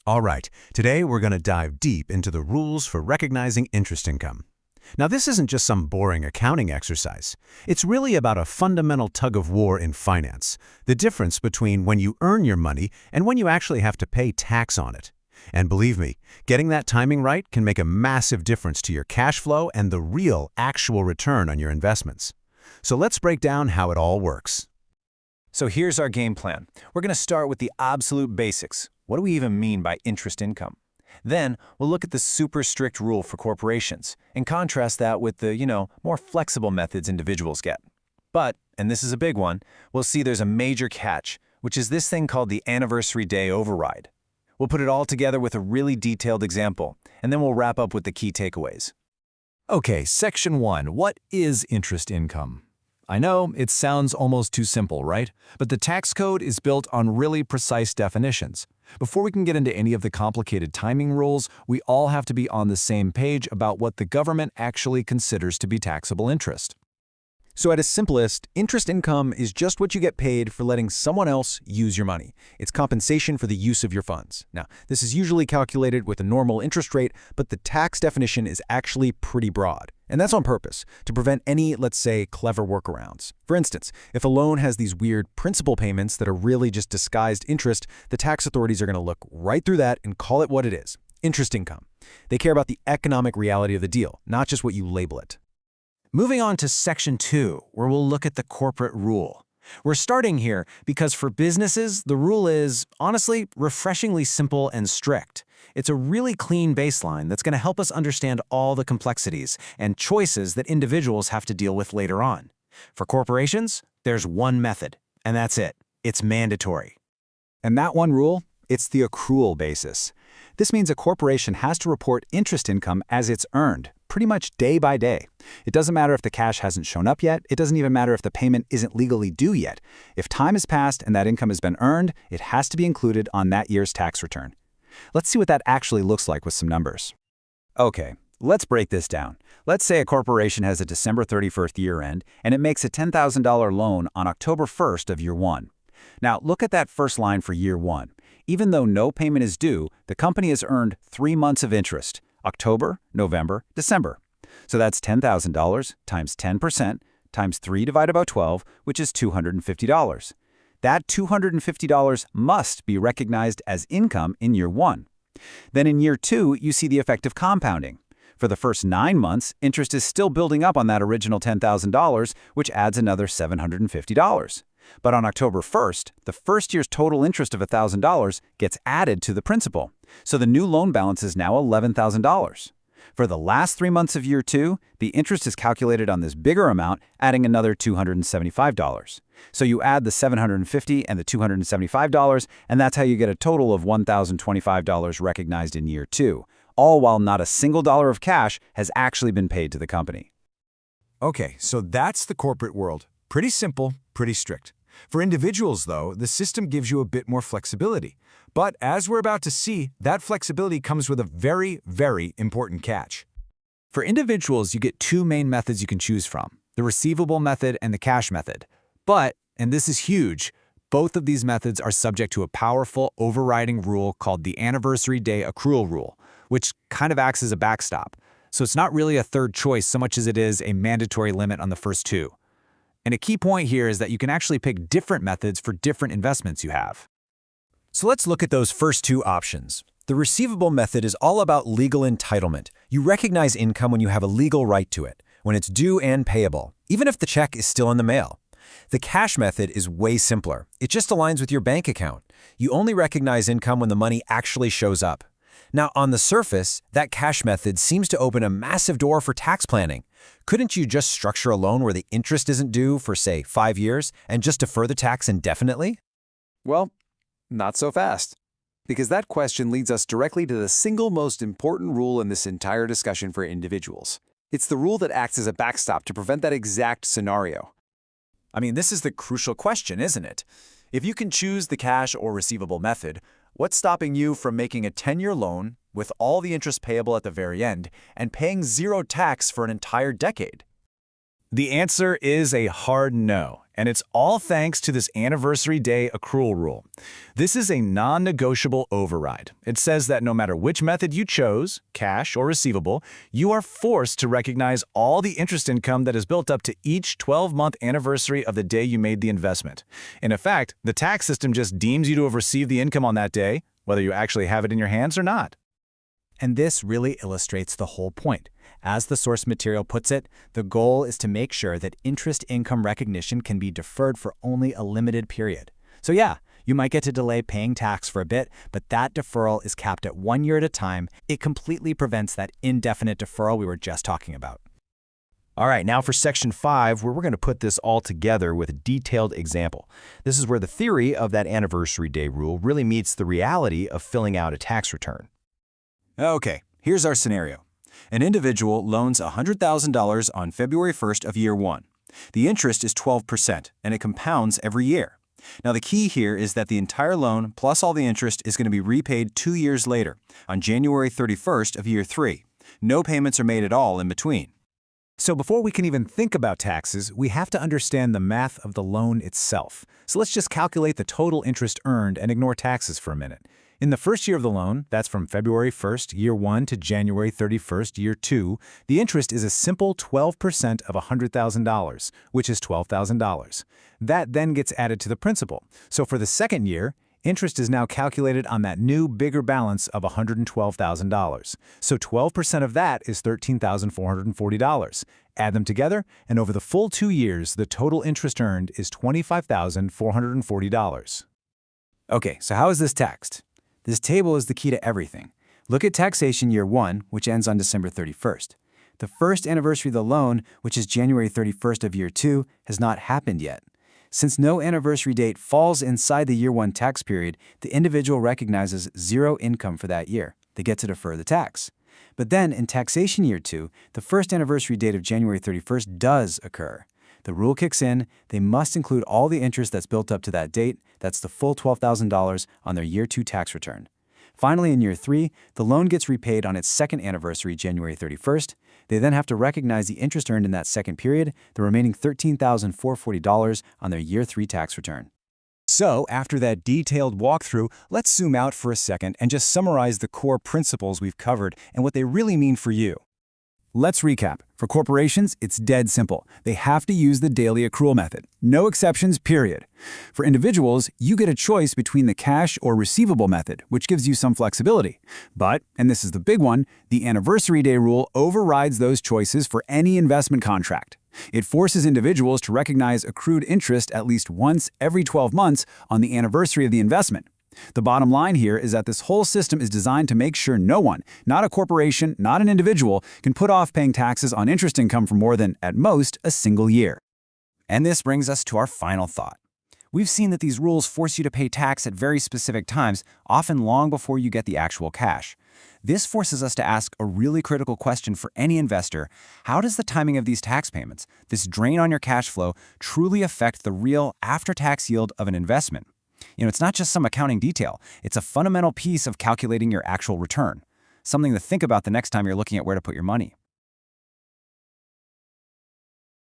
All right, today we're going to dive deep into the rules for recognizing interest income. Now, this isn't just some boring accounting exercise. It's really about a fundamental tug of war in finance, the difference between when you earn your money and when you actually have to pay tax on it. And believe me, getting that timing right can make a massive difference to your cash flow and the real, actual return on your investments. So let's break down how it all works. So here's our game plan. We're going to start with the absolute basics. What do we even mean by interest income? Then we'll look at the super strict rule for corporations and contrast that with the, more flexible methods individuals get. But, and this is a big one, we'll see there's a major catch, which is this thing called the anniversary day override. We'll put it all together with a really detailed example, and then we'll wrap up with the key takeaways. Okay, Section 1. What is interest income? I know it sounds almost too simple, right? But the tax code is built on really precise definitions. Before we can get into any of the complicated timing rules, we all have to be on the same page about what the government actually considers to be taxable interest. So at its simplest, interest income is just what you get paid for letting someone else use your money. It's compensation for the use of your funds. Now, this is usually calculated with a normal interest rate, but the tax definition is actually pretty broad. And that's on purpose, to prevent any, let's say, clever workarounds. For instance, if a loan has these weird principal payments that are really just disguised interest, the tax authorities are going to look right through that and call it what it is: interest income. They care about the economic reality of the deal, not just what you label it. Moving on to Section 2, where we'll look at the corporate rule. We're starting here because for businesses, the rule is, honestly, refreshingly simple and strict. It's a really clean baseline that's going to help us understand all the complexities and choices that individuals have to deal with later on. For corporations, there's one method, and that's it. It's mandatory. And that one rule? It's the accrual basis. This means a corporation has to report interest income as it's earned, pretty much day by day. It doesn't matter if the cash hasn't shown up yet. It doesn't even matter if the payment isn't legally due yet. If time has passed and that income has been earned, it has to be included on that year's tax return. Let's see what that actually looks like with some numbers. Okay, let's break this down. Let's say a corporation has a December 31st year end, and it makes a $10,000 loan on October 1st of year one. Now, look at that first line for year one. Even though no payment is due, the company has earned 3 months of interest: October, November, December. So that's $10,000 times 10% times 3 divided by 12, which is $250. That $250 must be recognized as income in year one. Then in year two, you see the effect of compounding. For the first 9 months, interest is still building up on that original $10,000, which adds another $750. But on October 1st, the first year's total interest of $1,000 gets added to the principal. So the new loan balance is now $11,000. For the last 3 months of year two, the interest is calculated on this bigger amount, adding another $275. So you add the $750 and the $275, and that's how you get a total of $1,025 recognized in year two, all while not a single dollar of cash has actually been paid to the company. Okay, so that's the corporate world. Pretty simple, pretty strict. For individuals, though, the system gives you a bit more flexibility. But as we're about to see, that flexibility comes with a very, very important catch. For individuals, you get two main methods you can choose from: the receivable method and the cash method. But, and this is huge, both of these methods are subject to a powerful overriding rule called the anniversary day accrual rule, which kind of acts as a backstop. So it's not really a third choice so much as it is a mandatory limit on the first two. And a key point here is that you can actually pick different methods for different investments you have. So let's look at those first two options. The receivable method is all about legal entitlement. You recognize income when you have a legal right to it, when it's due and payable, even if the check is still in the mail. The cash method is way simpler. It just aligns with your bank account. You only recognize income when the money actually shows up. Now, on the surface, that cash method seems to open a massive door for tax planning. Couldn't you just structure a loan where the interest isn't due for, say, 5 years and just defer the tax indefinitely? Well, not so fast. Because that question leads us directly to the single most important rule in this entire discussion for individuals. It's the rule that acts as a backstop to prevent that exact scenario. I mean, this is the crucial question, isn't it? If you can choose the cash or receivable method, what's stopping you from making a 10-year loan with all the interest payable at the very end and paying zero tax for an entire decade? The answer is a hard no. And it's all thanks to this anniversary day accrual rule. This is a non-negotiable override. It says that no matter which method you chose, cash or receivable, you are forced to recognize all the interest income that is built up to each 12-month anniversary of the day you made the investment. In effect, the tax system just deems you to have received the income on that day, whether you actually have it in your hands or not. And this really illustrates the whole point. As the source material puts it, the goal is to make sure that interest income recognition can be deferred for only a limited period. So yeah, you might get to delay paying tax for a bit, but that deferral is capped at 1 year at a time. It completely prevents that indefinite deferral we were just talking about. All right, now for Section 5, where we're going to put this all together with a detailed example. This is where the theory of that anniversary day rule really meets the reality of filling out a tax return. Okay, here's our scenario. An individual loans $100,000 on February 1st of year 1. The interest is 12%, and it compounds every year. Now the key here is that the entire loan plus all the interest is going to be repaid 2 years later, on January 31st of year 3. No payments are made at all in between. So before we can even think about taxes, we have to understand the math of the loan itself. So let's just calculate the total interest earned and ignore taxes for a minute. In the first year of the loan, that's from February 1st, year 1 to January 31st, year 2, the interest is a simple 12% of $100,000, which is $12,000. That then gets added to the principal. So for the second year, interest is now calculated on that new, bigger balance of $112,000. So 12% of that is $13,440. Add them together, and over the full 2 years, the total interest earned is $25,440. Okay, so how is this taxed? This table is the key to everything. Look at taxation year 1, which ends on December 31st. The first anniversary of the loan, which is January 31st of year 2, has not happened yet. Since no anniversary date falls inside the year 1 tax period, the individual recognizes zero income for that year. They get to defer the tax. But then, in taxation year 2, the first anniversary date of January 31st does occur. The rule kicks in. They must include all the interest that's built up to that date. That's the full $12,000 on their year 2 tax return. Finally, in year 3, the loan gets repaid on its second anniversary, January 31st. They then have to recognize the interest earned in that second period, the remaining $13,440 on their year 3 tax return. So, after that detailed walkthrough, let's zoom out for a second and just summarize the core principles we've covered and what they really mean for you. Let's recap. For corporations, it's dead simple. They have to use the daily accrual method. No exceptions, period. For individuals, you get a choice between the cash or receivable method, which gives you some flexibility. But, and this is the big one, the anniversary day rule overrides those choices for any investment contract. It forces individuals to recognize accrued interest at least once every 12 months on the anniversary of the investment. The bottom line here is that this whole system is designed to make sure no one, not a corporation, not an individual, can put off paying taxes on interest income for more than, at most, a single year. And this brings us to our final thought. We've seen that these rules force you to pay tax at very specific times, often long before you get the actual cash. This forces us to ask a really critical question for any investor. How does the timing of these tax payments, this drain on your cash flow, truly affect the real after-tax yield of an investment? It's not just some accounting detail. It's a fundamental piece of calculating your actual return. Something to think about the next time you're looking at where to put your money.